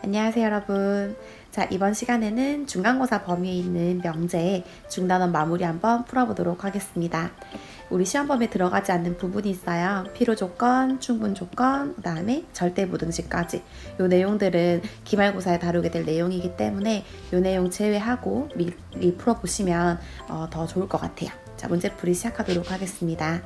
안녕하세요 여러분. 자, 이번 시간에는 중간고사 범위에 있는 명제 중단원 마무리 한번 풀어보도록 하겠습니다. 우리 시험 범위에 들어가지 않는 부분이 있어요. 필요 조건, 충분 조건, 그 다음에 절대 부등식까지. 이 내용들은 기말고사에 다루게 될 내용이기 때문에 이 내용 제외하고 미리 풀어보시면 더 좋을 것 같아요. 자, 문제풀이 시작하도록 하겠습니다.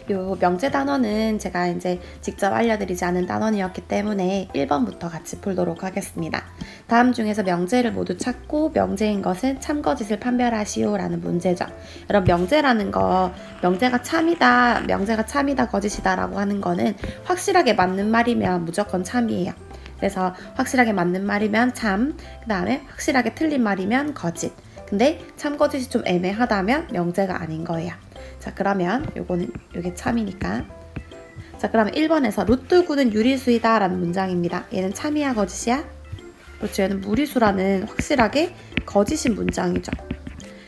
요 명제 단원은 제가 이제 직접 알려드리지 않은 단원이었기 때문에 1번부터 같이 풀도록 하겠습니다. 다음 중에서 명제를 모두 찾고 명제인 것은 참거짓을 판별하시오 라는 문제죠. 여러분 명제라는 거 명제가 참이다 거짓이다 라고 하는 거는 확실하게 맞는 말이면 무조건 참이에요. 그래서 확실하게 맞는 말이면 참, 그 다음에 확실하게 틀린 말이면 거짓. 근데 참거짓이 좀 애매하다면 명제가 아닌 거예요. 자, 그러면 요게 참이니까. 자, 그러면 1번에서 루트 9는 유리수이다 라는 문장입니다. 얘는 참이야 거짓이야? 그렇죠. 얘는 무리수라는 확실하게 거짓인 문장이죠.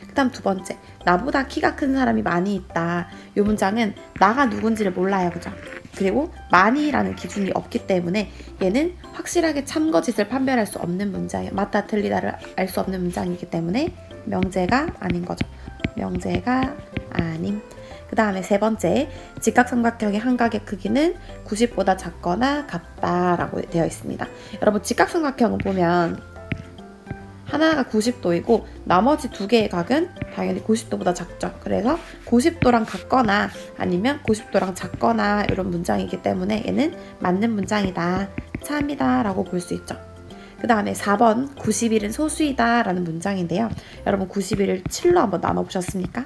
그 다음 두 번째, 나보다 키가 큰 사람이 많이 있다. 이 문장은 나가 누군지를 몰라요. 그죠? 그리고 많이라는 기준이 없기 때문에 얘는 확실하게 참거짓을 판별할 수 없는 문장이에요. 맞다 틀리다를 알 수 없는 문장이기 때문에 명제가 아닌 거죠. 명제가 아님. 그 다음에 세 번째, 직각삼각형의 한각의 크기는 90보다 작거나 같다라고 되어 있습니다. 여러분 직각삼각형을 보면 하나가 90도이고 나머지 두 개의 각은 당연히 90도보다 작죠. 그래서 90도랑 같거나 아니면 90도랑 작거나 이런 문장이기 때문에 얘는 맞는 문장이다, 참이다 라고 볼 수 있죠. 그 다음에 4번 90일은 소수이다 라는 문장인데요. 여러분 90일을 7로 한번 나눠보셨습니까?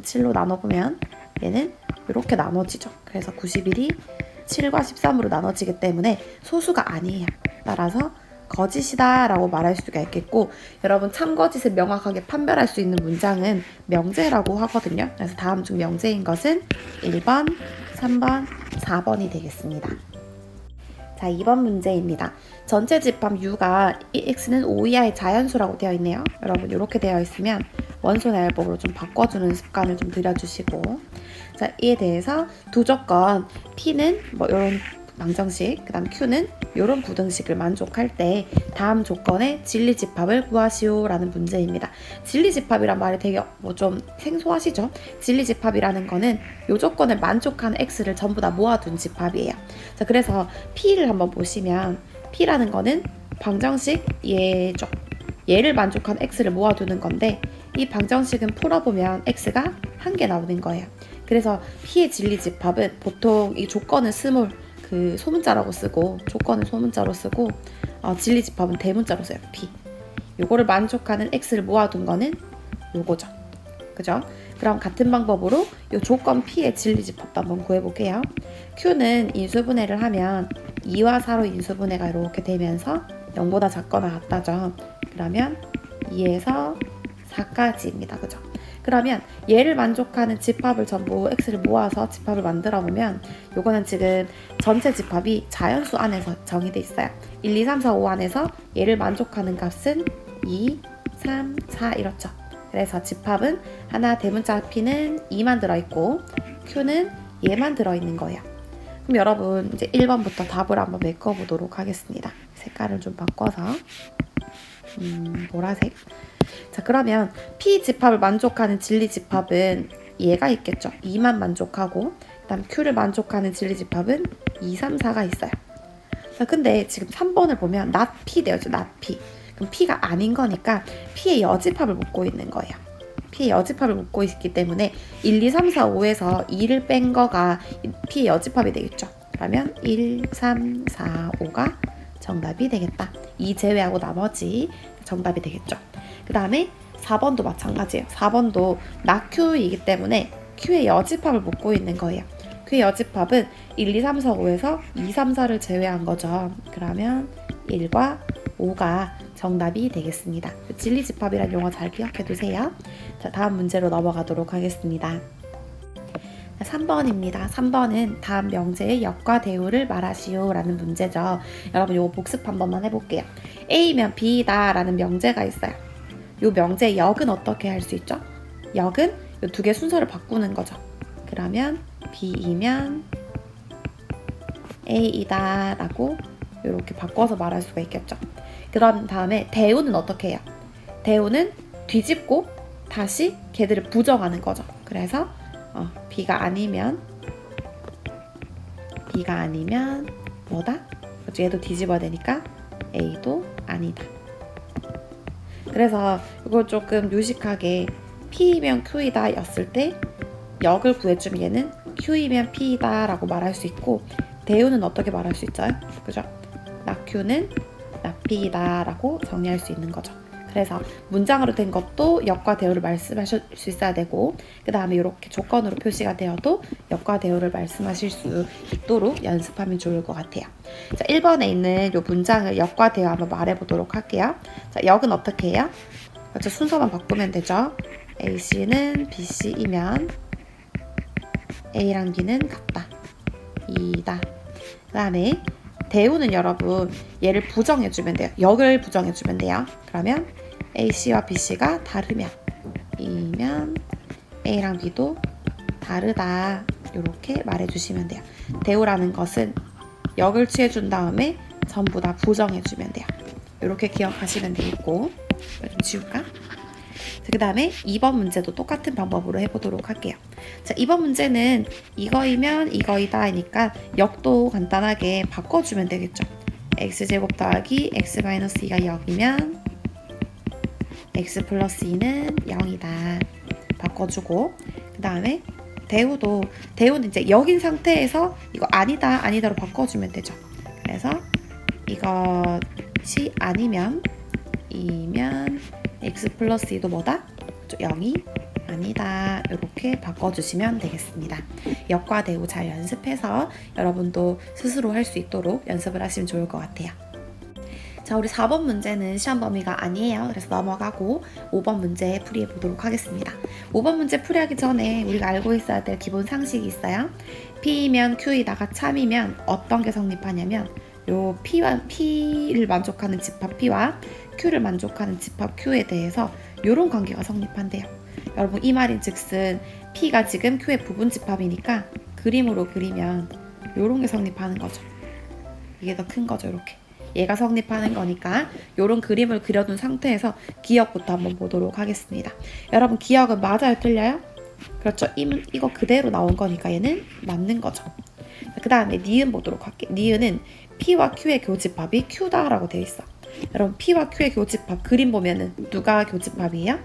7로 나눠보면 얘는 이렇게 나눠지죠. 그래서 90일이 7과 13으로 나눠지기 때문에 소수가 아니에요. 따라서 거짓이다 라고 말할 수가 있겠고, 여러분 참거짓을 명확하게 판별할 수 있는 문장은 명제라고 하거든요. 그래서 다음 중 명제인 것은 1번, 3번, 4번이 되겠습니다. 자, 2번 문제입니다. 전체 집합 U가 x는 5 이하의 자연수라고 되어 있네요. 여러분 이렇게 되어 있으면 원소 나열법으로 좀 바꿔주는 습관을 좀 들여주시고, 자, 이에 대해서 두 조건 P는 뭐 이런 방정식, 그 다음 Q는 이런 부등식을 만족할 때 다음 조건의 진리집합을 구하시오 라는 문제입니다. 진리집합이란 말이 되게 좀 생소하시죠? 진리집합이라는 거는 이 조건을 만족하는 X를 전부 다 모아둔 집합이에요. 자, 그래서 P를 한번 보시면 P라는 거는 방정식 얘죠. 얘를 만족한 X를 모아두는 건데 이 방정식은 풀어보면 X가 한 개 나오는 거예요. 그래서 P의 진리집합은 보통 이 조건은 스몰 그 소문자라고 쓰고 조건은 소문자로 쓰고 진리집합은 대문자로 써요. P. 요거를 만족하는 X를 모아둔 거는 요거죠. 그죠? 그럼 같은 방법으로 요 조건 P의 진리집합도 한번 구해볼게요. Q는 인수분해를 하면 2와 4로 인수분해가 이렇게 되면서 0보다 작거나 같다죠. 그러면 2에서 4까지입니다. 그죠? 그러면 얘를 만족하는 집합을 전부 x를 모아서 집합을 만들어 보면 요거는 지금 전체 집합이 자연수 안에서 정의돼 있어요. 1, 2, 3, 4, 5 안에서 얘를 만족하는 값은 2, 3, 4 이렇죠. 그래서 집합은 하나 대문자 P는 2만 들어있고 Q는 얘만 들어있는 거예요. 그럼 여러분 이제 1번부터 답을 한번 메꿔보도록 하겠습니다. 색깔을 좀 바꿔서 보라색. 자, 그러면 P 집합을 만족하는 진리 집합은 얘가 있겠죠. 2만 만족하고 그 다음 Q를 만족하는 진리 집합은 2, 3, 4가 있어요. 자, 근데 지금 3번을 보면 not P 되어죠. not P. 그럼 P가 아닌 거니까 P의 여집합을 묻고 있는 거예요. P의 여집합을 묻고 있기 때문에 1, 2, 3, 4, 5에서 2를 뺀 거가 P의 여집합이 되겠죠. 그러면 1, 3, 4, 5가 정답이 되겠다. 2 제외하고 나머지 정답이 되겠죠. 그 다음에 4번도 마찬가지예요. 4번도 not Q이기 때문에 Q의 여집합을 묻고 있는 거예요. Q의 여집합은 1, 2, 3, 4, 5에서 2, 3, 4를 제외한 거죠. 그러면 1과 5가 정답이 되겠습니다. 진리집합이란 용어 잘 기억해 두세요. 자, 다음 문제로 넘어가도록 하겠습니다. 3번입니다. 3번은 다음 명제의 역과 대우를 말하시오 라는 문제죠. 여러분 이거 복습 한 번만 해볼게요. A면 B다 라는 명제가 있어요. 이 명제의 역은 어떻게 할 수 있죠? 역은 이 두 개 순서를 바꾸는 거죠. 그러면 B이면 A이다 라고 이렇게 바꿔서 말할 수가 있겠죠. 그런 다음에 대우는 어떻게 해요? 대우는 뒤집고 다시 걔들을 부정하는 거죠. 그래서 B가 아니면 뭐다? 그렇죠? 얘도 뒤집어야 되니까 A도 아니다. 그래서 이걸 조금 유식하게 P이면 Q이다 였을 때 역을 구해주면 얘는 Q이면 P이다 라고 말할 수 있고, 대우는 어떻게 말할 수 있죠? 그죠? 나 Q는 나 P이다 라고 정리할 수 있는 거죠. 그래서 문장으로 된 것도 역과 대우를 말씀하실 수 있어야 되고, 그 다음에 이렇게 조건으로 표시가 되어도 역과 대우를 말씀하실 수 있도록 연습하면 좋을 것 같아요. 자, 1번에 있는 이 문장을 역과 대우 한번 말해보도록 할게요. 자, 역은 어떻게 해요? 그렇죠? 순서만 바꾸면 되죠. AC는 BC이면 A랑 B는 같다. 이다. 그 다음에 대우는 여러분 얘를 부정해주면 돼요. 역을 부정해주면 돼요. 그러면 AC와 BC가 다르면 이면 A랑 B도 다르다. 이렇게 말해주시면 돼요. 대우라는 것은 역을 취해준 다음에 전부 다 부정해주면 돼요. 이렇게 기억하시면 되겠고, 좀 지울까? 그 다음에 2번 문제도 똑같은 방법으로 해보도록 할게요. 자, 2번 문제는 이거이면 이거이다 하니까 역도 간단하게 바꿔주면 되겠죠. x제곱 더하기 x 마이너스 2가 0이면 x 플러스 2는 0이다. 바꿔주고, 그 다음에 대우는 이제 역인 상태에서 이거 아니다로 바꿔주면 되죠. 그래서 이것이 아니면 이면 x 플러스 2도 뭐다? 0이 아니다. 이렇게 바꿔주시면 되겠습니다. 역과 대우 잘 연습해서 여러분도 스스로 할 수 있도록 연습을 하시면 좋을 것 같아요. 자, 우리 4번 문제는 시험 범위가 아니에요. 그래서 넘어가고 5번 문제 풀이해 보도록 하겠습니다. 5번 문제 풀이하기 전에 우리가 알고 있어야 될 기본 상식이 있어요. P이면 Q이다가 참이면 어떤 게 성립하냐면 요 P를 만족하는 집합 P와 Q를 만족하는 집합 Q에 대해서 이런 관계가 성립한대요. 여러분 이 말인 즉슨 P가 지금 Q의 부분 집합이니까 그림으로 그리면 이런 게 성립하는 거죠. 이게 더 큰 거죠. 이렇게 얘가 성립하는 거니까 이런 그림을 그려둔 상태에서 기억부터 한번 보도록 하겠습니다. 여러분 기억은 맞아요? 틀려요? 그렇죠. 이거 그대로 나온 거니까 얘는 맞는 거죠. 그 다음에 니은 보도록 할게요. 니은은 P와 Q의 교집합이 Q다라고 되어 있어. 여러분 P와 Q의 교집합 그림 보면은 누가 교집합이에요?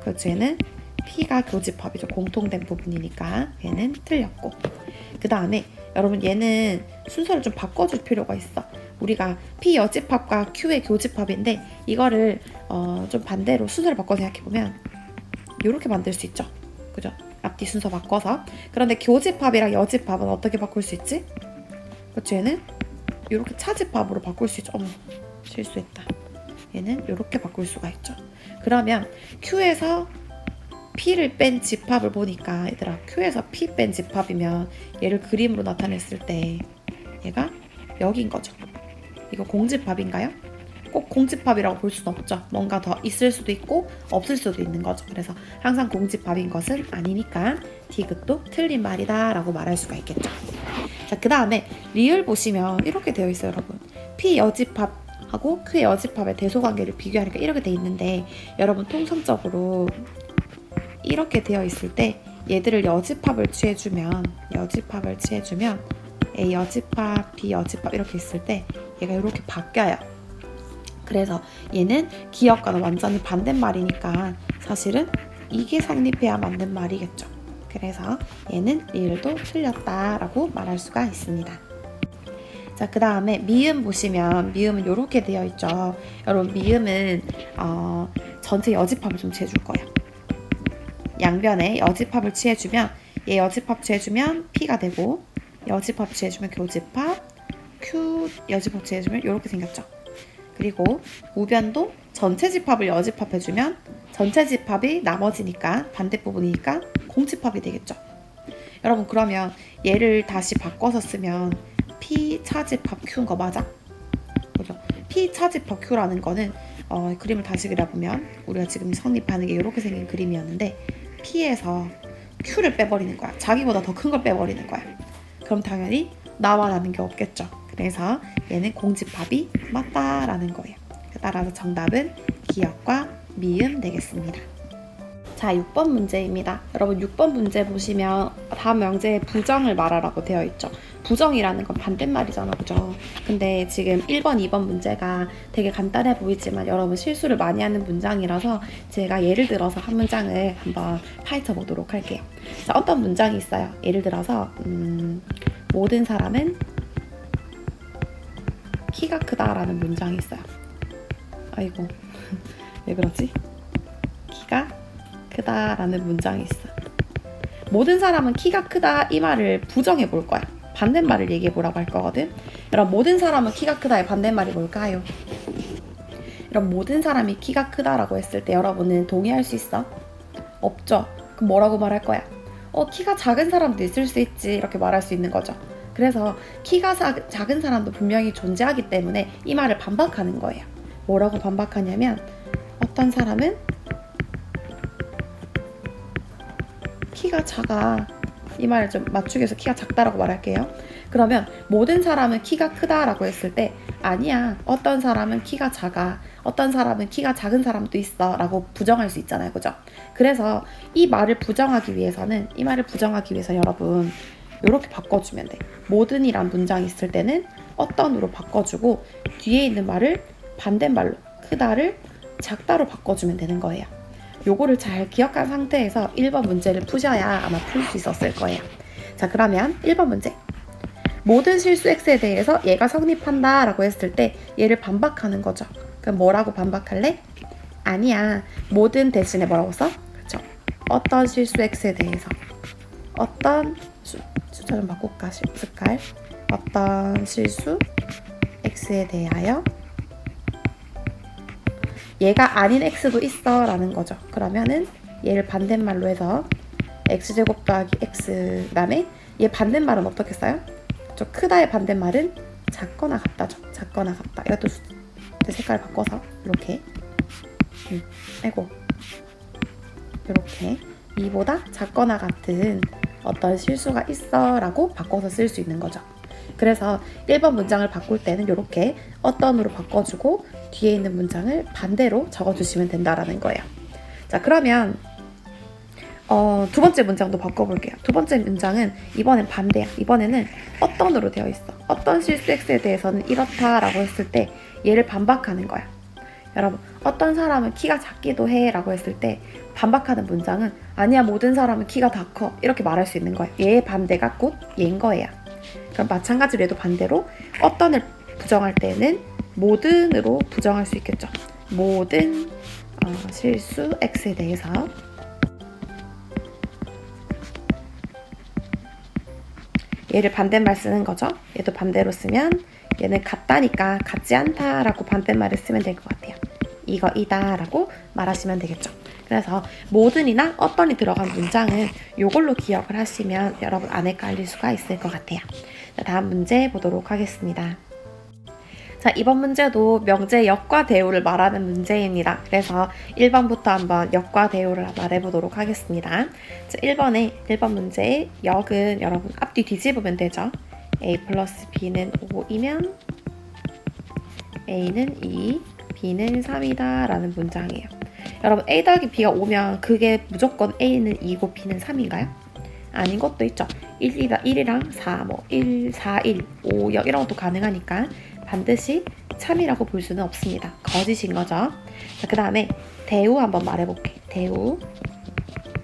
그렇죠. 얘는 P가 교집합이죠. 공통된 부분이니까 얘는 틀렸고, 그 다음에 여러분 얘는 순서를 좀 바꿔줄 필요가 있어. 우리가 P 여집합과 Q의 교집합인데 이거를 좀 반대로 순서를 바꿔서 생각해보면 이렇게 만들 수 있죠. 그죠? 앞뒤 순서 바꿔서. 그런데 교집합이랑 여집합은 어떻게 바꿀 수 있지? 그렇죠. 얘는 이렇게 차집합으로 바꿀 수 있죠. 어머, 실수했다. 얘는 이렇게 바꿀 수가 있죠. 그러면 Q에서 P를 뺀 집합을 보니까 얘들아 Q에서 P 뺀 집합이면 얘를 그림으로 나타냈을 때 얘가 여기인 거죠. 이거 공집합인가요? 꼭 공집합이라고 볼 수는 없죠. 뭔가 더 있을 수도 있고 없을 수도 있는 거죠. 그래서 항상 공집합인 것은 아니니까 디귿도 틀린 말이다 라고 말할 수가 있겠죠. 자, 그 다음에 리을 보시면 이렇게 되어 있어요. 여러분 P 여집합하고 Q의 여집합의 대소관계를 비교하니까 이렇게 돼 있는데, 여러분 통상적으로 이렇게 되어 있을 때 얘들을 여집합을 취해주면 A 여집합, B 여집합 이렇게 있을 때 얘가 이렇게 바뀌어요. 그래서 얘는 기억과는 완전히 반대말이니까 사실은 이게 성립해야 맞는 말이겠죠. 그래서 얘는 리을도 틀렸다라고 말할 수가 있습니다. 자, 그 다음에 미음 보시면 미음은 이렇게 되어 있죠. 여러분 미음은 전체 여집합을 좀 재줄 거예요. 양변에 여집합을 취해주면 얘 여집합 취해주면 P가 되고, 여집합 취해주면 교집합, Q 여집합 취해주면 이렇게 생겼죠. 그리고 우변도 전체 집합을 여집합해주면 전체 집합이 나머지니까 반대 부분이니까 공집합이 되겠죠. 여러분 그러면 얘를 다시 바꿔서 쓰면 P 차집합 Q인 거 맞아? 그죠? P 차집합 Q라는 거는 그림을 다시 그려보면 우리가 지금 성립하는 게 이렇게 생긴 그림이었는데 P에서 Q를 빼버리는 거야. 자기보다 더 큰 걸 빼버리는 거야. 그럼 당연히 나와 나는 게 없겠죠. 그래서 얘는 공집합이 맞다라는 거예요. 따라서 정답은 기역과 미음 되겠습니다. 자, 6번 문제입니다. 여러분 6번 문제 보시면 다음 명제에 부정을 말하라고 되어 있죠. 부정이라는 건 반대말이잖아, 그죠? 근데 지금 1번, 2번 문제가 되게 간단해 보이지만 여러분 실수를 많이 하는 문장이라서 제가 예를 들어서 한 문장을 한번 파헤쳐 보도록 할게요. 자, 어떤 문장이 있어요? 예를 들어서 모든 사람은 키가 크다라는 문장이 있어요. 아이고, 왜 그러지? 키가 크다라는 문장이 있어. 모든 사람은 키가 크다 이 말을 부정해 볼 거야. 반대말을 얘기해 보라고 할 거거든. 여러분 모든 사람은 키가 크다의 반대말이 뭘까요? 여러분 모든 사람이 키가 크다라고 했을 때 여러분은 동의할 수 있어? 없죠. 그럼 뭐라고 말할 거야? 키가 작은 사람도 있을 수 있지 이렇게 말할 수 있는 거죠. 그래서 키가 작은 사람도 분명히 존재하기 때문에 이 말을 반박하는 거예요. 뭐라고 반박하냐면 어떤 사람은 키가 작아. 이 말을 좀 맞추기 위해서 키가 작다라고 말할게요. 그러면 모든 사람은 키가 크다라고 했을 때 아니야. 어떤 사람은 키가 작아. 어떤 사람은 키가 작은 사람도 있어 라고 부정할 수 있잖아요. 그죠? 그래서 이 말을 부정하기 위해서는 여러분 이렇게 바꿔주면 돼. 모든이란 문장이 있을 때는 어떤으로 바꿔주고 뒤에 있는 말을 반대말로 크다를 작다로 바꿔주면 되는 거예요. 요거를 잘 기억한 상태에서 1번 문제를 푸셔야 아마 풀 수 있었을 거예요. 자, 그러면 1번 문제. 모든 실수 x에 대해서 얘가 성립한다 라고 했을 때 얘를 반박하는 거죠. 그럼 뭐라고 반박할래? 아니야. 모든 대신에 뭐라고 써? 그렇죠. 어떤 실수 x에 대해서 어떤 숫자 좀 바꿀까? 색깔. 어떤 실수 x에 대하여 얘가 아닌 x도 있어 라는 거죠. 그러면은 얘를 반대말로 해서 x제곱 더하기 x 그다음에 얘 반대말은 어떻게 써요? 저 크다의 반대말은 작거나 같다죠. 작거나 같다. 이것도 색깔 바꿔서 이렇게 아이고 이렇게 이보다 작거나 같은 어떤 실수가 있어 라고 바꿔서 쓸 수 있는 거죠. 그래서 1번 문장을 바꿀 때는 이렇게 어떤으로 바꿔주고 뒤에 있는 문장을 반대로 적어주시면 된다라는 거예요. 자, 그러면 두 번째 문장도 바꿔볼게요. 두 번째 문장은 이번엔 반대야. 이번에는 어떤으로 되어 있어. 어떤 실수 x에 대해서는 이렇다라고 했을 때 얘를 반박하는 거야. 여러분 어떤 사람은 키가 작기도 해 라고 했을 때 반박하는 문장은 아니야 모든 사람은 키가 다 커 이렇게 말할 수 있는 거예요. 얘의 반대가 곧 얘인 거예요. 그럼 마찬가지로 얘도 반대로 어떤을 부정할 때는 모든으로 부정할 수 있겠죠. 모든 실수 x에 대해서 얘를 반대말 쓰는 거죠. 얘도 반대로 쓰면 얘는 같다니까 같지 않다라고 반대말을 쓰면 될 것 같아요. 이거이다 라고 말하시면 되겠죠. 그래서 모든이나 어떤이 들어간 문장은 이걸로 기억을 하시면 여러분 안 헷갈릴 수가 있을 것 같아요. 자, 다음 문제 보도록 하겠습니다. 자, 이번 문제도 명제 역과 대우를 말하는 문제입니다. 그래서 1번부터 한번 역과 대우를 말해보도록 하겠습니다. 자, 1번 문제의 역은 여러분 앞뒤 뒤집으면 되죠. a 플러스 b는 5이면 a는 2, b는 3이다 라는 문장이에요. 여러분 a 더하기 b가 5면 그게 무조건 a는 2고 b는 3인가요? 아닌 것도 있죠. 1이랑 4, 1, 4, 1, 5, 0 이런 것도 가능하니까 반드시 참이라고 볼 수는 없습니다. 거짓인 거죠. 자, 그 다음에 대우 한번 말해볼게.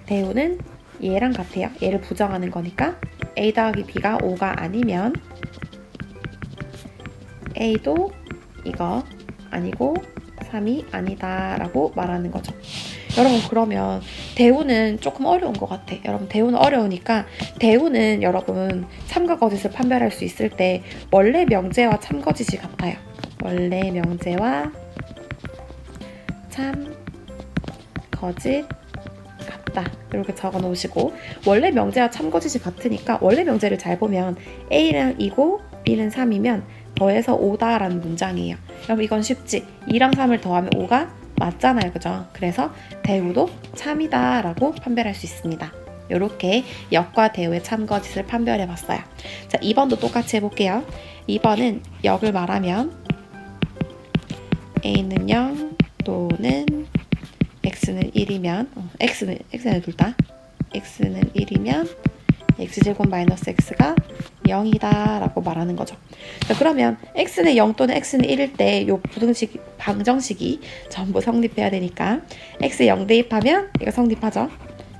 대우는 얘랑 같아요. 얘를 부정하는 거니까 a 더하기 b가 5가 아니면 a도 이거 아니고 3이 아니다 라고 말하는 거죠. 여러분 그러면 대우는 조금 어려운 것 같아. 여러분 대우는 어려우니까 대우는 여러분 참과 거짓을 판별할 수 있을 때 원래 명제와 참 거짓이 같아요. 원래 명제와 참 거짓 같다 이렇게 적어 놓으시고 원래 명제와 참 거짓이 같으니까 원래 명제를 잘 보면 A는 2고 B는 3이면 더해서 5다 라는 문장이에요. 여러분 이건 쉽지. 2랑 3을 더하면 5가 맞잖아요. 그죠? 그래서 대우도 참이다 라고 판별할 수 있습니다. 이렇게 역과 대우의 참거짓을 판별해봤어요. 자, 2번도 똑같이 해볼게요. 2번은 역을 말하면 a는 0 또는 x는 1이면 x는 둘 다 x는 1이면 x제곱 마이너스 x가 0이다 라고 말하는 거죠. 자, 그러면 x는 0 또는 x는 1일 때 이 방정식이 전부 성립해야 되니까 x 0 대입하면 이거 성립하죠.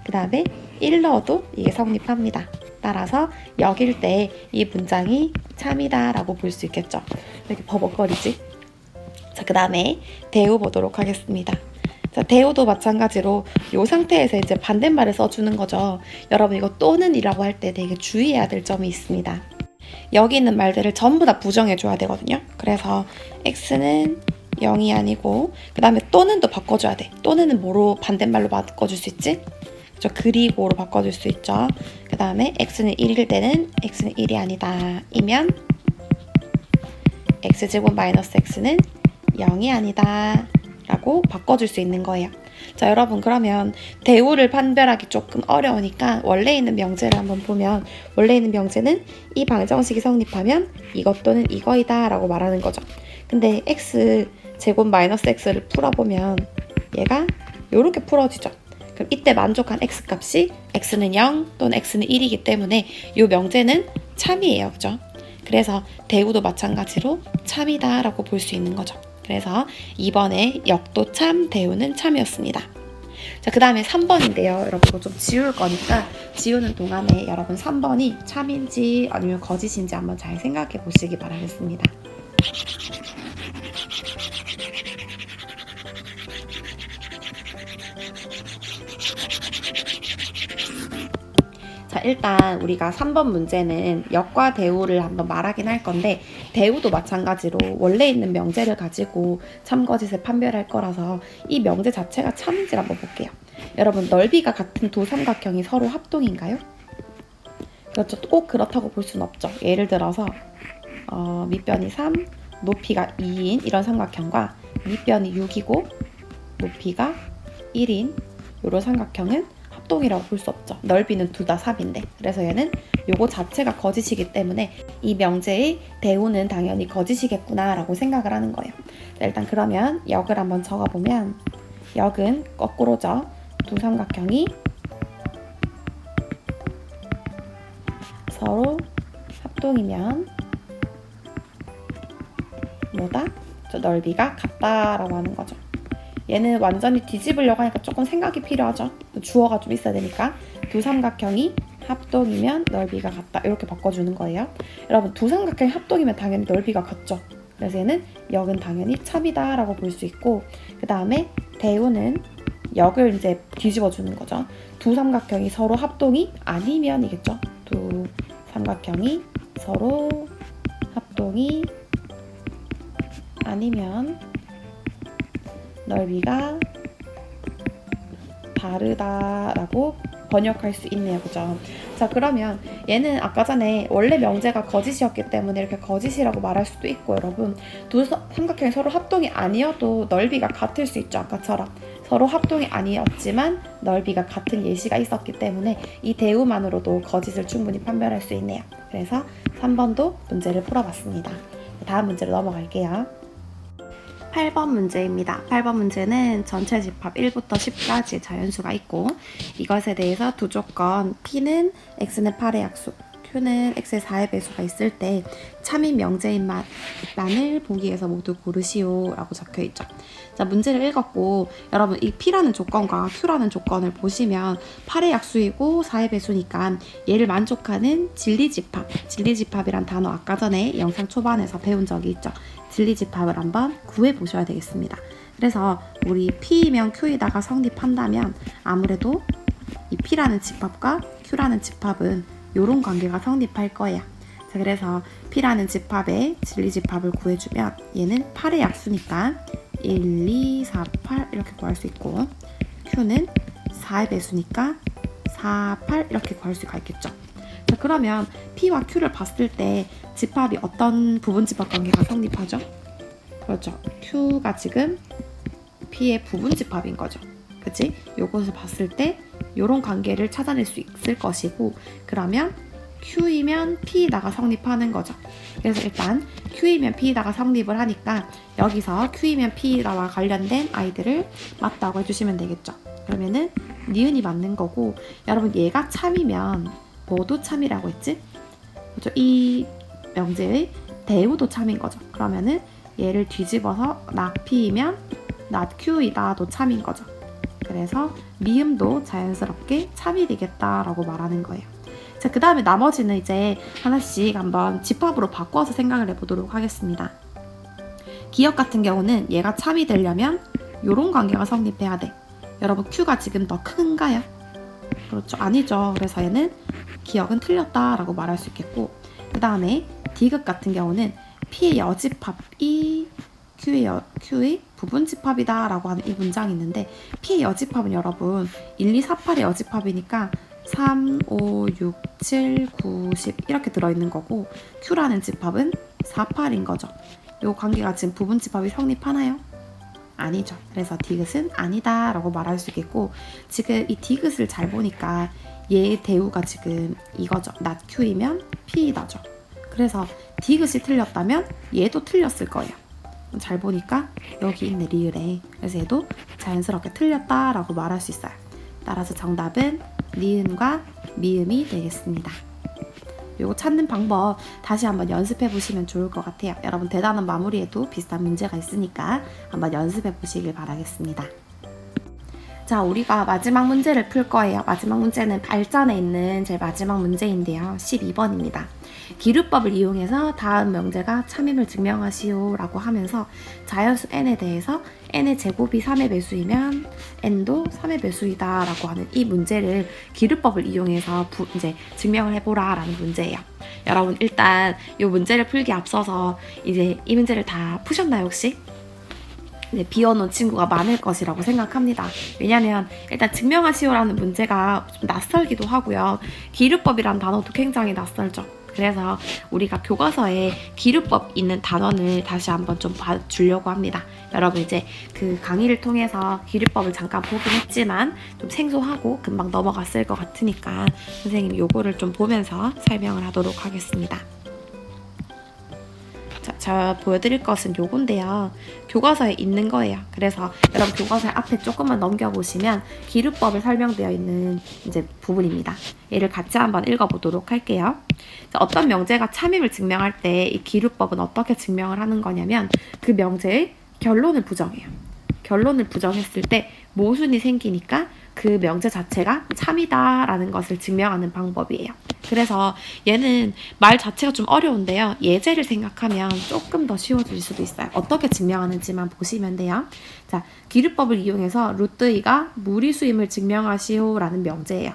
그 다음에 1 넣어도 이게 성립합니다. 따라서 역일 때 이 문장이 참이다 라고 볼 수 있겠죠. 이렇게 버벅거리지. 자, 그 다음에 대우 보도록 하겠습니다. 자, 대우도 마찬가지로 이 상태에서 이제 반대말을 써주는 거죠. 여러분 이거 또는이라고 할 때 되게 주의해야 될 점이 있습니다. 여기 있는 말들을 전부 다 부정해줘야 되거든요. 그래서 x는 0이 아니고 그 다음에 또는도 바꿔줘야 돼. 또는은 뭐로 반대말로 바꿔줄 수 있지? 그렇죠? 그리고로 바꿔줄 수 있죠. 그 다음에 x는 1일 때는 x는 1이 아니다 이면 x제곱 마이너스 x는 0이 아니다 라고 바꿔줄 수 있는 거예요. 자, 여러분 그러면 대우를 판별하기 조금 어려우니까 원래 있는 명제를 한번 보면 원래 있는 명제는 이 방정식이 성립하면 이것 또는 이거이다 라고 말하는 거죠. 근데 x 제곱 마이너스 x를 풀어보면 얘가 이렇게 풀어지죠. 그럼 이때 만족한 x 값이 x는 0 또는 x는 1이기 때문에 이 명제는 참이에요. 그죠? 그래서 대우도 마찬가지로 참이다 라고 볼 수 있는 거죠. 그래서 2번에 역도 참, 대우는 참이었습니다. 자, 그 다음에 3번인데요. 여러분 이거 좀 지울 거니까 지우는 동안에 여러분 3번이 참인지 아니면 거짓인지 한번 잘 생각해 보시기 바라겠습니다. 자, 일단 우리가 3번 문제는 역과 대우를 한번 말하긴 할 건데 대우도 마찬가지로 원래 있는 명제를 가지고 참거짓을 판별할 거라서 이 명제 자체가 참인지를 한번 볼게요. 여러분 넓이가 같은 두 삼각형이 서로 합동인가요? 그렇죠. 꼭 그렇다고 볼 수는 없죠. 예를 들어서 밑변이 3, 높이가 2인 이런 삼각형과 밑변이 6이고 높이가 1인 이런 삼각형은 합동이라고 볼 수 없죠. 넓이는 둘 다 3인데 그래서 얘는 요거 자체가 거짓이기 때문에 이 명제의 대우는 당연히 거짓이겠구나 라고 생각을 하는 거예요. 자, 일단 그러면 역을 한번 적어보면 역은 거꾸로죠. 두 삼각형이 서로 합동이면 뭐다? 저 넓이가 같다라고 하는 거죠. 얘는 완전히 뒤집으려고 하니까 조금 생각이 필요하죠. 주어가 좀 있어야 되니까 두 삼각형이 합동이면 넓이가 같다 이렇게 바꿔주는 거예요. 여러분 두 삼각형이 합동이면 당연히 넓이가 같죠. 그래서 얘는 역은 당연히 참이다 라고 볼 수 있고 그 다음에 대우는 역을 이제 뒤집어주는 거죠. 두 삼각형이 서로 합동이 아니면이겠죠. 두 삼각형이 서로 합동이 아니면 넓이가 다르다라고 번역할 수 있네요. 그죠? 자, 그러면 얘는 아까 전에 원래 명제가 거짓이었기 때문에 이렇게 거짓이라고 말할 수도 있고 여러분 두 삼각형이 서로 합동이 아니어도 넓이가 같을 수 있죠. 아까처럼 서로 합동이 아니었지만 넓이가 같은 예시가 있었기 때문에 이 대우만으로도 거짓을 충분히 판별할 수 있네요. 그래서 3번도 문제를 풀어봤습니다. 다음 문제로 넘어갈게요. 8번 문제입니다. 8번 문제는 전체 집합 1부터 10까지의 자연수가 있고 이것에 대해서 두 조건 P는 X는 8의 약수, Q는 X의 4의 배수가 있을 때 참인 명제인 만을 보기 위해서 모두 고르시오 라고 적혀있죠. 자, 문제를 읽었고 여러분 이 P라는 조건과 Q라는 조건을 보시면 8의 약수이고 4의 배수니까 얘를 만족하는 진리집합이란 단어 아까 전에 영상 초반에서 배운 적이 있죠. 진리집합을 한번 구해보셔야 되겠습니다. 그래서 우리 P이면 Q이다가 성립한다면 아무래도 이 P라는 집합과 Q라는 집합은 이런 관계가 성립할 거예요. 자, 그래서 P라는 집합의 진리집합을 구해주면 얘는 8의 약수니까 1, 2, 4, 8 이렇게 구할 수 있고 Q는 4의 배수니까 4, 8 이렇게 구할 수가 있겠죠. 자, 그러면 P와 Q를 봤을 때 집합이 어떤 부분집합 관계가 성립하죠? 그렇죠. Q가 지금 P의 부분집합인 거죠. 그치? 요것을 봤을 때 이런 관계를 찾아낼 수 있을 것이고, 그러면 Q이면 P이다가 성립하는 거죠. 그래서 일단 Q이면 P이다가 성립을 하니까 여기서 Q이면 P이다와 관련된 아이들을 맞다고 해주시면 되겠죠. 그러면은 니은이 맞는 거고, 여러분 얘가 참이면 뭐도 참이라고 했지? 그렇죠? 이 명제의 대우도 참인 거죠. 그러면은 얘를 뒤집어서 not P이면 not Q이다도 참인 거죠. 그래서 미음도 자연스럽게 참이 되겠다라고 말하는 거예요. 자, 그 다음에 나머지는 이제 하나씩 한번 집합으로 바꿔서 생각을 해보도록 하겠습니다. 기억 같은 경우는 얘가 참이 되려면 이런 관계가 성립해야 돼. 여러분 Q가 지금 더 큰가요? 그렇죠. 아니죠. 그래서 얘는 기억은 틀렸다라고 말할 수 있겠고, 그 다음에 디귿 같은 경우는 P의 여집합이 Q의 부분집합이다 라고 하는 이 문장이 있는데, P의 여집합은 여러분 1, 2, 4, 8의 여집합이니까 3, 5, 6, 7, 9, 10 이렇게 들어있는 거고, Q라는 집합은 4, 8인 거죠. 이 관계가 지금 부분집합이 성립하나요? 아니죠. 그래서 디귿은 아니다 라고 말할 수 있겠고, 지금 이 디귿을 잘 보니까 얘의 대우가 지금 이거죠. not Q이면 P이다죠. 그래서 디귿이 틀렸다면 얘도 틀렸을 거예요. 잘 보니까 여기 있네, 리을에. 그래서 얘도 자연스럽게 틀렸다라고 말할 수 있어요. 따라서 정답은 니은과 미음이 되겠습니다. 요거 찾는 방법 다시 한번 연습해 보시면 좋을 것 같아요. 여러분 대단원 마무리에도 비슷한 문제가 있으니까 한번 연습해 보시길 바라겠습니다. 자, 우리가 마지막 문제를 풀 거예요. 마지막 문제는 발전에 있는 제일 마지막 문제인데요. 12번입니다. 기루법을 이용해서 다음 명제가 참임을 증명하시오 라고 하면서 자연수 n에 대해서 n의 제곱이 3의 배수이면 n도 3의 배수이다 라고 하는 이 문제를 기루법을 이용해서 이제 증명을 해보라 라는 문제예요. 여러분 일단 이 문제를 풀기 앞서서 이제 이 문제를 다 푸셨나요 혹시? 네, 비워놓은 친구가 많을 것이라고 생각합니다. 왜냐면 일단 증명하시오라는 문제가 좀 낯설기도 하고요. 기루법이라는 단어도 굉장히 낯설죠. 그래서 우리가 교과서에 기루법 있는 단원을 다시 한번 좀 봐주려고 합니다. 여러분 이제 그 강의를 통해서 기루법을 잠깐 보긴 했지만 좀 생소하고 금방 넘어갔을 것 같으니까 선생님이 요거를 좀 보면서 설명을 하도록 하겠습니다. 자, 제가 보여드릴 것은 요건데요. 교과서에 있는 거예요. 그래서 여러분 교과서 앞에 조금만 넘겨보시면 기루법을 설명되어 있는 이제 부분입니다. 얘를 같이 한번 읽어보도록 할게요. 자, 어떤 명제가 참임을 증명할 때 이 기루법은 어떻게 증명을 하는 거냐면 그 명제의 결론을 부정해요. 결론을 부정했을 때 모순이 생기니까 그 명제 자체가 참이다라는 것을 증명하는 방법이에요. 그래서 얘는 말 자체가 좀 어려운데요. 예제를 생각하면 조금 더 쉬워질 수도 있어요. 어떻게 증명하는지만 보시면 돼요. 자, 기루법을 이용해서 루트이가 무리수임을 증명하시오라는 명제예요.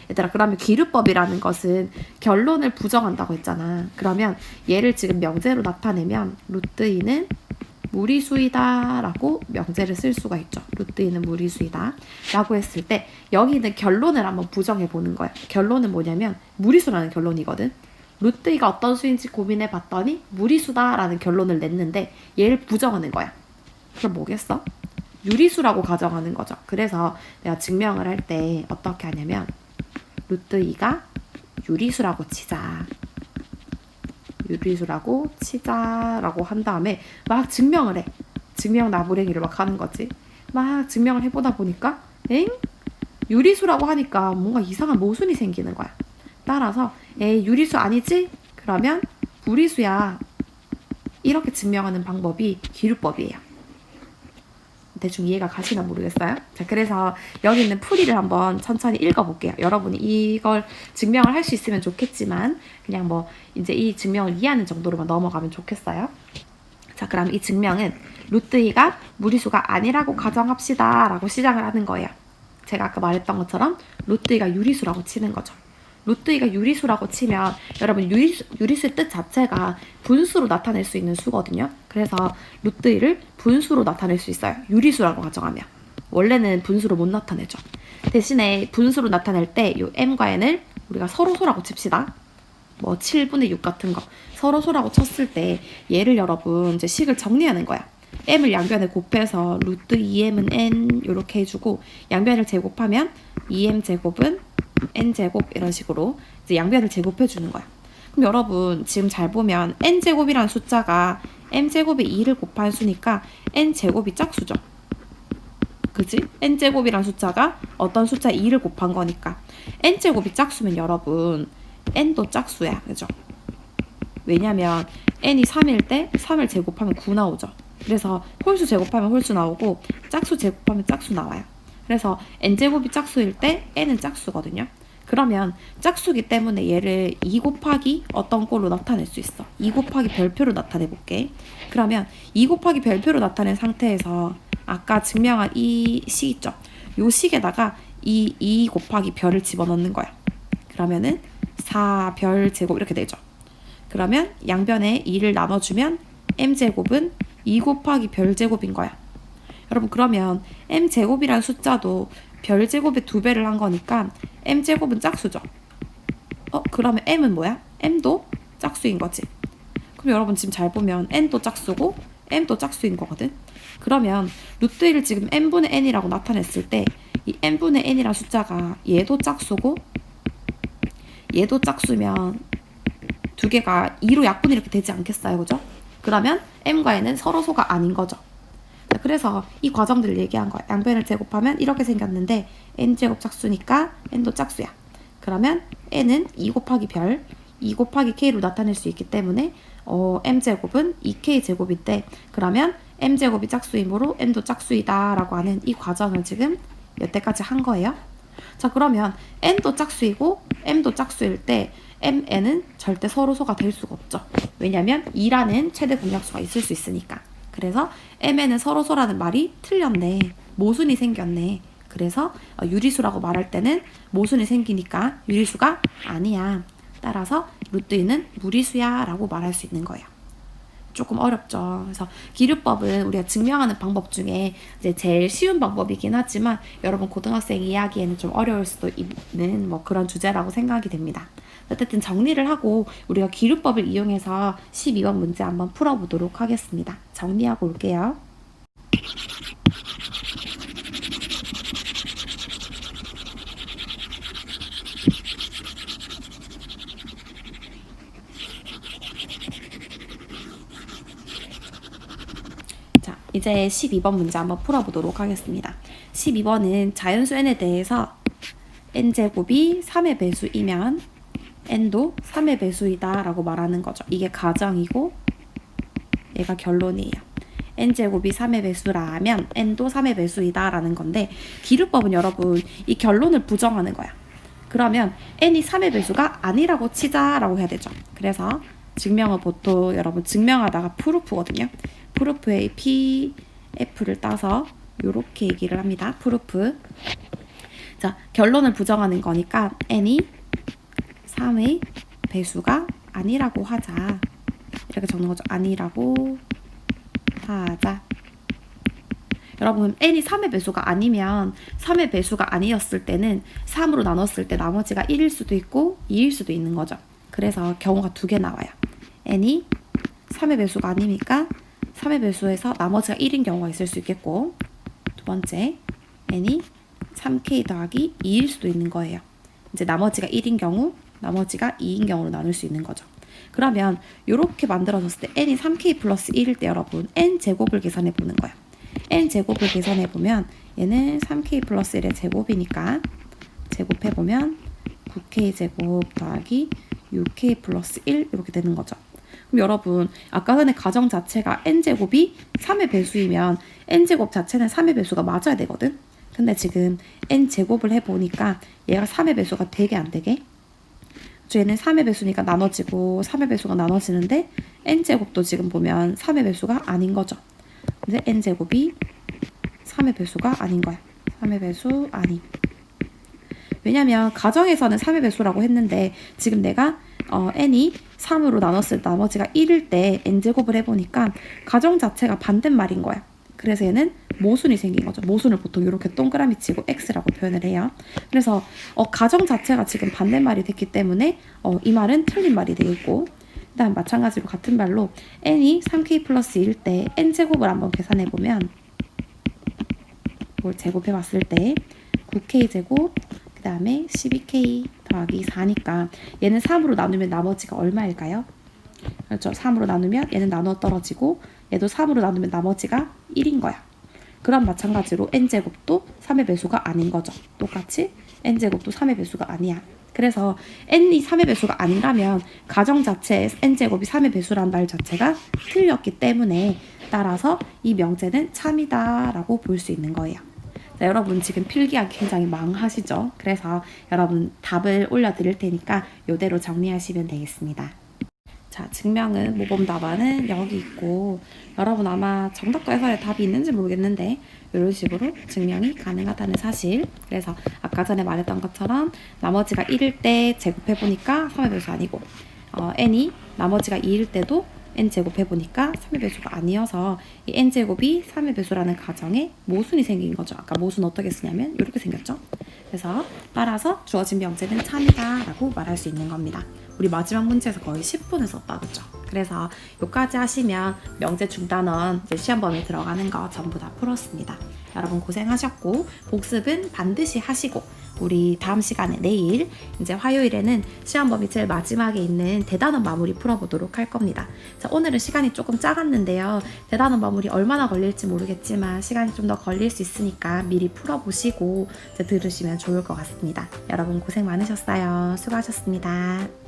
얘들아, 그러면 기루법이라는 것은 결론을 부정한다고 했잖아. 그러면 얘를 지금 명제로 나타내면 루트이는 무리수이다 라고 명제를 쓸 수가 있죠. 루트이는 무리수이다 라고 했을 때 여기는 결론을 한번 부정해 보는 거야. 결론은 뭐냐면 무리수라는 결론이거든. 루트이가 어떤 수인지 고민해 봤더니 무리수다 라는 결론을 냈는데 얘를 부정하는 거야. 그럼 뭐겠어? 유리수라고 가정하는 거죠. 그래서 내가 증명을 할 때 어떻게 하냐면 루트이가 유리수라고 치자. 유리수라고 치자라고 한 다음에 막 증명을 해. 증명 나부랭이를 막 하는 거지. 막 증명을 해보다 보니까 유리수라고 하니까 뭔가 이상한 모순이 생기는 거야. 따라서 유리수 아니지? 그러면 무리수야. 이렇게 증명하는 방법이 기루법이에요. 대충 이해가 가시나 모르겠어요. 자, 그래서 여기 있는 풀이를 한번 천천히 읽어볼게요. 여러분이 이걸 증명을 할 수 있으면 좋겠지만 그냥 뭐 이제 이 증명을 이해하는 정도로만 넘어가면 좋겠어요. 자, 그럼 이 증명은 루트이가 무리수가 아니라고 가정합시다 라고 시작을 하는 거예요. 제가 아까 말했던 것처럼 루트이가 유리수라고 치는 거죠. 루트이가 유리수라고 치면 여러분 유리수의 뜻 자체가 분수로 나타낼 수 있는 수거든요. 그래서 루트이를 분수로 나타낼 수 있어요. 유리수라고 가정하면. 원래는 분수로 못 나타내죠. 대신에 분수로 나타낼 때 이 m과 n을 우리가 서로소라고 칩시다. 뭐 7분의 6 같은 거 서로소라고 쳤을 때 얘를 여러분 이제 식을 정리하는 거야. m을 양변에 곱해서 루트 2m은 n 이렇게 해주고 양변을 제곱하면 2m 제곱은 n 제곱 이런 식으로 이제 양변을 제곱해 주는 거야. 그럼 여러분 지금 잘 보면 n 제곱이라는 숫자가 m 제곱에 2를 곱한 수니까 n 제곱이 짝수죠. 그지? n 제곱이라는 숫자가 어떤 숫자 2를 곱한 거니까 n 제곱이 짝수면 여러분 n도 짝수야. 그죠? 왜냐면 n이 3일 때 3을 제곱하면 9 나오죠. 그래서 홀수 제곱하면 홀수 나오고 짝수 제곱하면 짝수 나와요. 그래서 n제곱이 짝수일 때 n은 짝수거든요. 그러면 짝수기 때문에 얘를 2 곱하기 어떤 꼴로 나타낼 수 있어. 2 곱하기 별표로 나타내 볼게. 그러면 2 곱하기 별표로 나타낸 상태에서 아까 증명한 이 식 있죠. 요 식에다가 이 2 곱하기 별을 집어넣는 거야. 그러면은 4별 제곱 이렇게 되죠. 그러면 양변에 2를 나눠주면 m제곱은 2 곱하기 별제곱인 거야. 여러분 그러면 m제곱이라는 숫자도 별제곱의 2배를 한 거니까 m제곱은 짝수죠. 그러면 m은 뭐야? m도 짝수인 거지. 그럼 여러분 지금 잘 보면 n도 짝수고 m도 짝수인 거거든. 그러면 루트 1을 지금 n분의 n이라고 나타냈을 때 이 n분의 n이라는 숫자가 얘도 짝수고 얘도 짝수면 두 개가 2로 약분이 이렇게 되지 않겠어요? 그죠? 그러면 m과 n은 서로소가 아닌 거죠. 그래서 이 과정들을 얘기한 거야. 양변을 제곱하면 이렇게 생겼는데 n제곱 짝수니까 n도 짝수야. 그러면 n은 2 곱하기 별, 2 곱하기 k로 나타낼 수 있기 때문에 m제곱은 2k 제곱인데 그러면 m제곱이 짝수이므로 n도 짝수이다 라고 하는 이 과정을 지금 여태까지 한 거예요. 자 그러면 n도 짝수이고 m도 짝수일 때 mn은 절대 서로소가 될 수가 없죠. 왜냐면 2라는 최대 공약수가 있을 수 있으니까. 그래서 mn은 서로소라는 말이 틀렸네. 모순이 생겼네. 그래서 유리수라고 말할 때는 모순이 생기니까 유리수가 아니야. 따라서 루트 2는 무리수야 라고 말할 수 있는 거예요. 조금 어렵죠. 그래서 기류법은 우리가 증명하는 방법 중에 이제 제일 쉬운 방법이긴 하지만 여러분 고등학생 이해하기에는 좀 어려울 수도 있는 뭐 그런 주제라고 생각이 됩니다. 어쨌든 정리를 하고 우리가 기류법을 이용해서 12번 문제 한번 풀어보도록 하겠습니다. 정리하고 올게요. 자, 이제 12번 문제 한번 풀어보도록 하겠습니다. 12번은 자연수 n에 대해서 n제곱이 3의 배수이면 n도 3의 배수이다 라고 말하는 거죠. 이게 가정이고 얘가 결론이에요. n제곱이 3의 배수라면 n도 3의 배수이다 라는 건데 기류법은 여러분 이 결론을 부정하는 거야. 그러면 n이 3의 배수가 아니라고 치자라고 해야 되죠. 그래서 증명은 보통 여러분 증명하다가 프루프거든요. 프루프의 PF를 따서 이렇게 얘기를 합니다. 프루프. 자, 결론을 부정하는 거니까 n이 3의 배수가 아니라고 하자. 이렇게 적는 거죠. 아니라고 하자. 여러분 n이 3의 배수가 아니면 3의 배수가 아니었을 때는 3으로 나눴을 때 나머지가 1일 수도 있고 2일 수도 있는 거죠. 그래서 경우가 2개 나와요. n이 3의 배수가 아니니까 3의 배수에서 나머지가 1인 경우가 있을 수 있겠고 두 번째 n이 3k 더하기 2일 수도 있는 거예요. 이제 나머지가 1인 경우 나머지가 2인 경우로 나눌 수 있는 거죠. 그러면 이렇게 만들어졌을 때 n이 3k 플러스 1일 때 여러분 n제곱을 계산해 보는 거예요. n제곱을 계산해 보면 얘는 3k 플러스 1의 제곱이니까 제곱해 보면 9k 제곱 더하기 6k 플러스 1 이렇게 되는 거죠. 그럼 여러분 아까 전에 가정 자체가 n제곱이 3의 배수이면 n제곱 자체는 3의 배수가 맞아야 되거든. 근데 지금 n제곱을 해보니까 얘가 3의 배수가 되게 안 되게 얘는 3의 배수니까 나눠지고 3의 배수가 나눠지는데 n제곱도 지금 보면 3의 배수가 아닌 거죠. 근데 n제곱이 3의 배수가 아닌 거야. 3의 배수 아닌. 왜냐면 가정에서는 3의 배수라고 했는데 지금 내가 n이 3으로 나눴을 때 나머지가 1일 때 n제곱을 해보니까 가정 자체가 반대말인 거야. 그래서 얘는 모순이 생긴 거죠. 모순을 보통 이렇게 동그라미 치고 x라고 표현을 해요. 그래서 가정 자체가 지금 반대말이 됐기 때문에 이 말은 틀린 말이 되겠고 그다음 마찬가지로 같은 말로 n이 3k 플러스 1일 때 n제곱을 한번 계산해보면 이걸 제곱해봤을 때 9k 제곱 그 다음에 12k 더하기 4니까 얘는 3으로 나누면 나머지가 얼마일까요? 그렇죠. 3으로 나누면 얘는 나눠 떨어지고 얘도 3으로 나누면 나머지가 1인 거야. 그럼 마찬가지로 n제곱도 3의 배수가 아닌 거죠. 똑같이 n제곱도 3의 배수가 아니야. 그래서 n이 3의 배수가 아니라면 가정 자체에 n제곱이 3의 배수란 말 자체가 틀렸기 때문에 따라서 이 명제는 참이다 라고 볼 수 있는 거예요. 자, 여러분 지금 필기하기 굉장히 망하시죠? 그래서 여러분 답을 올려드릴 테니까 이대로 정리하시면 되겠습니다. 자, 증명은 모범 답안은 여기 있고 여러분 아마 정답과 해설에 답이 있는지 모르겠는데 이런 식으로 증명이 가능하다는 사실. 그래서 아까 전에 말했던 것처럼 나머지가 1일 때 제곱해보니까 3의 배수 아니고 n이 나머지가 2일 때도 n제곱 해보니까 3의 배수가 아니어서 이 n제곱이 3의 배수라는 가정에 모순이 생긴 거죠. 아까 모순 어떻게 쓰냐면 이렇게 생겼죠. 그래서 따라서 주어진 명제는 참이다 라고 말할 수 있는 겁니다. 우리 마지막 문제에서 거의 10분을 썼다 그죠? 그래서 여기까지 하시면 명제 중단원 이제 시험 범위에 들어가는 거 전부 다 풀었습니다. 여러분 고생하셨고 복습은 반드시 하시고 우리 다음 시간에 내일 이제 화요일에는 시험 범위 제일 마지막에 있는 대단원 마무리 풀어보도록 할 겁니다. 자, 오늘은 시간이 조금 작았는데요. 대단원 마무리 얼마나 걸릴지 모르겠지만 시간이 좀 더 걸릴 수 있으니까 미리 풀어보시고 이제 들으시면 좋을 것 같습니다. 여러분 고생 많으셨어요. 수고하셨습니다.